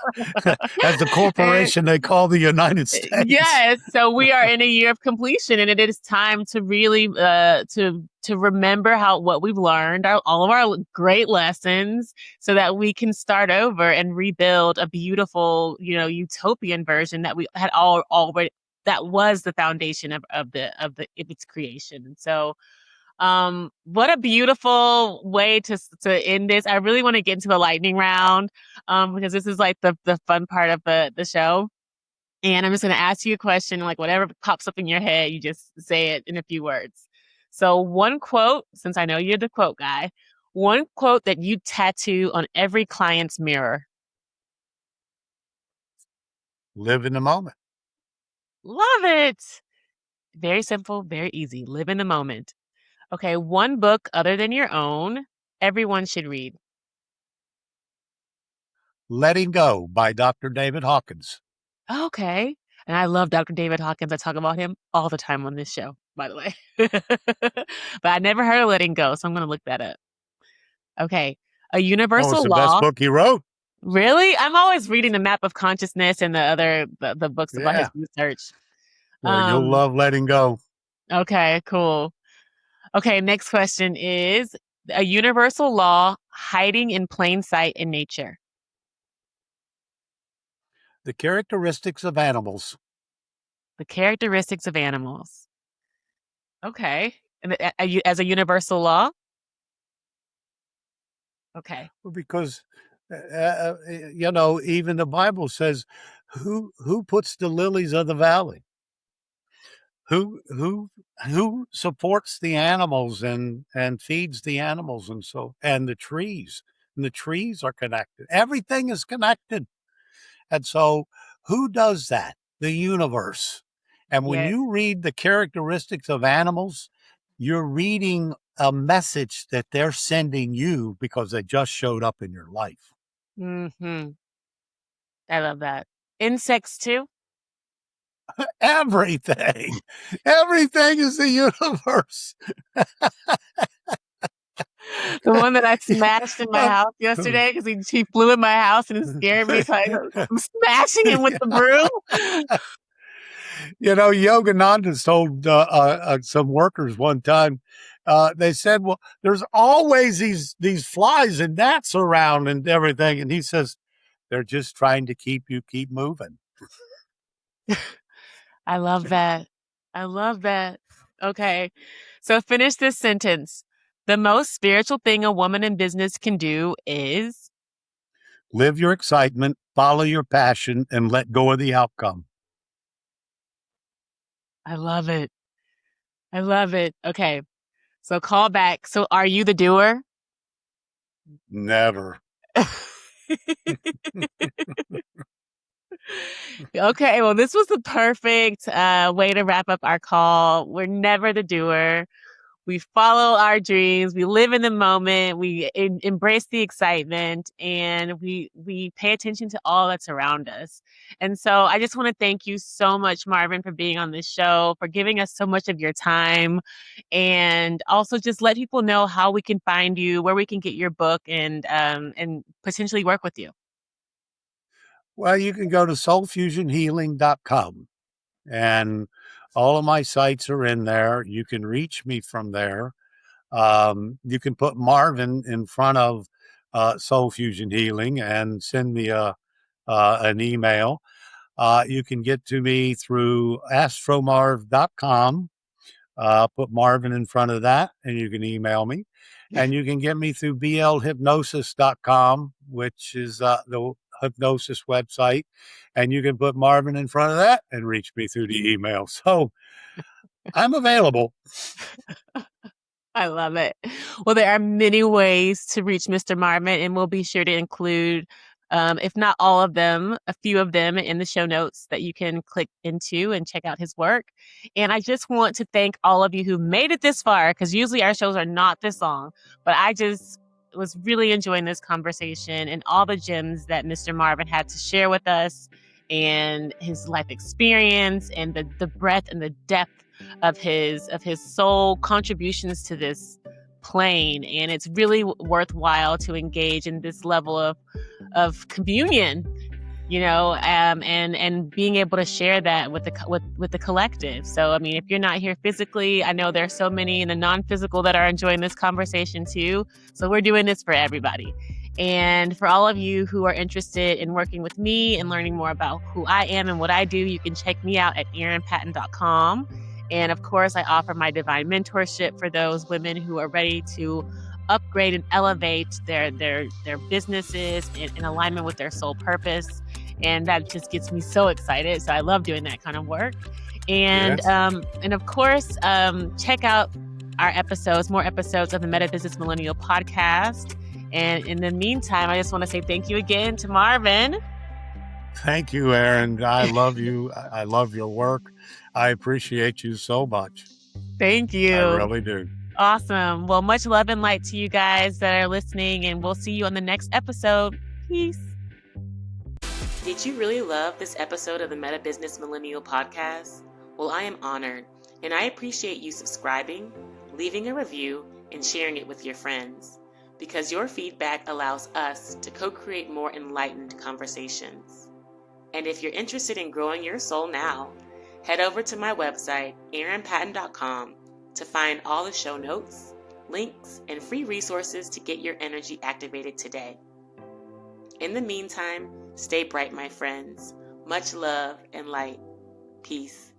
as the corporation they call the United States. Yes, so we are in a year of completion, and it is time to really to remember what we've learned, all of our great lessons, so that we can start over and rebuild a beautiful, utopian version that we had already, that was the foundation of its creation. And so, what a beautiful way to end this. I really want to get into the lightning round, because this is like the fun part of the show. And I'm just going to ask you a question, like whatever pops up in your head, you just say it in a few words. So, one quote, since I know you're the quote guy, one quote that you tattoo on every client's mirror. Live in the moment. Love it. Very simple, very easy. Live in the moment. Okay, one book other than your own, everyone should read. Letting Go by Dr. David Hawkins. Okay. And I love Dr. David Hawkins. I talk about him all the time on this show, by the way. But I never heard of Letting Go, so I'm going to look that up. Okay. A Oh, it's universal the best law. book he wrote. Really? I'm always reading the Map of Consciousness and the books about his Yeah. research. Well, you'll Um, love Letting Go. okay, cool. Okay, next question is a universal law hiding in plain sight in nature. The characteristics of animals. The characteristics of animals. Okay. And as a universal law? Okay. Because even the Bible says, who puts the lilies of the valley? Who supports the animals and feeds the animals, and the trees? And the trees are connected. Everything is connected. And so who does that? The universe. And when Yes. you read the characteristics of animals, you're reading a message that they're sending you because they just showed up in your life. Mm-hmm. I love that. Insects too? Everything. Everything is the universe. The one that I smashed in my house yesterday because he flew in my house and it scared me. So I'm smashing him with the broom. Yogananda told some workers one time, they said, well, there's always these flies and gnats around and everything. And he says, they're just trying to keep moving. I love that. I love that. Okay. So finish this sentence. The most spiritual thing a woman in business can do is live your excitement, follow your passion, and let go of the outcome. I love it. I love it. Okay. So call back. So are you the doer? Never. Okay. Well, this was the perfect way to wrap up our call. We're never the doer. We follow our dreams. We live in the moment. We embrace the excitement, and we pay attention to all that's around us. And so I just want to thank you so much, Marvin, for being on this show, for giving us so much of your time, and also just let people know how we can find you, where we can get your book, and potentially work with you. Well, you can go to soulfusionhealing.com, and all of my sites are in there. You can reach me from there. You can put Marvin in front of Soul Fusion Healing and send me an email. You can get to me through astromarv.com. Put Marvin in front of that, and you can email me. And you can get me through blhypnosis.com, which is the hypnosis website. And you can put Marvin in front of that and reach me through the email. So I'm available. I love it. Well, there are many ways to reach Mr. Marvin, and we'll be sure to include, if not all of them, a few of them in the show notes that you can click into and check out his work. And I just want to thank all of you who made it this far, because usually our shows are not this long, but I just was really enjoying this conversation and all the gems that Mr. Marvin had to share with us, and his life experience and the breadth and the depth of his soul contributions to this plane. And it's really worthwhile to engage in this level of communion, and being able to share that with the collective. So I mean, if you're not here physically, I know there's so many in the non-physical that are enjoying this conversation too. So we're doing this for everybody. And for all of you who are interested in working with me and learning more about who I am and what I do, you can check me out at erinpatten.com. And of course, I offer my divine mentorship for those women who are ready to upgrade and elevate their businesses in alignment with their soul purpose. And that just gets me so excited. So I love doing that kind of work. And Yes. And of course, check out our more episodes of the MetaBusiness Millennial podcast. And in the meantime, I just want to say thank you again to Marvin. Thank you, Erin. I love you. I love your work. I appreciate you so much. Thank you. I really do. Awesome. Well, much love and light to you guys that are listening, and we'll see you on the next episode. Peace. Did you really love this episode of the MetaBusiness Millennial podcast? Well, I am honored, and I appreciate you subscribing, leaving a review, and sharing it with your friends, because your feedback allows us to co-create more enlightened conversations. And if you're interested in growing your soul now, head over to my website, erinpatten.com, to find all the show notes, links, and free resources to get your energy activated today. In the meantime, stay bright, my friends. Much love and light. Peace.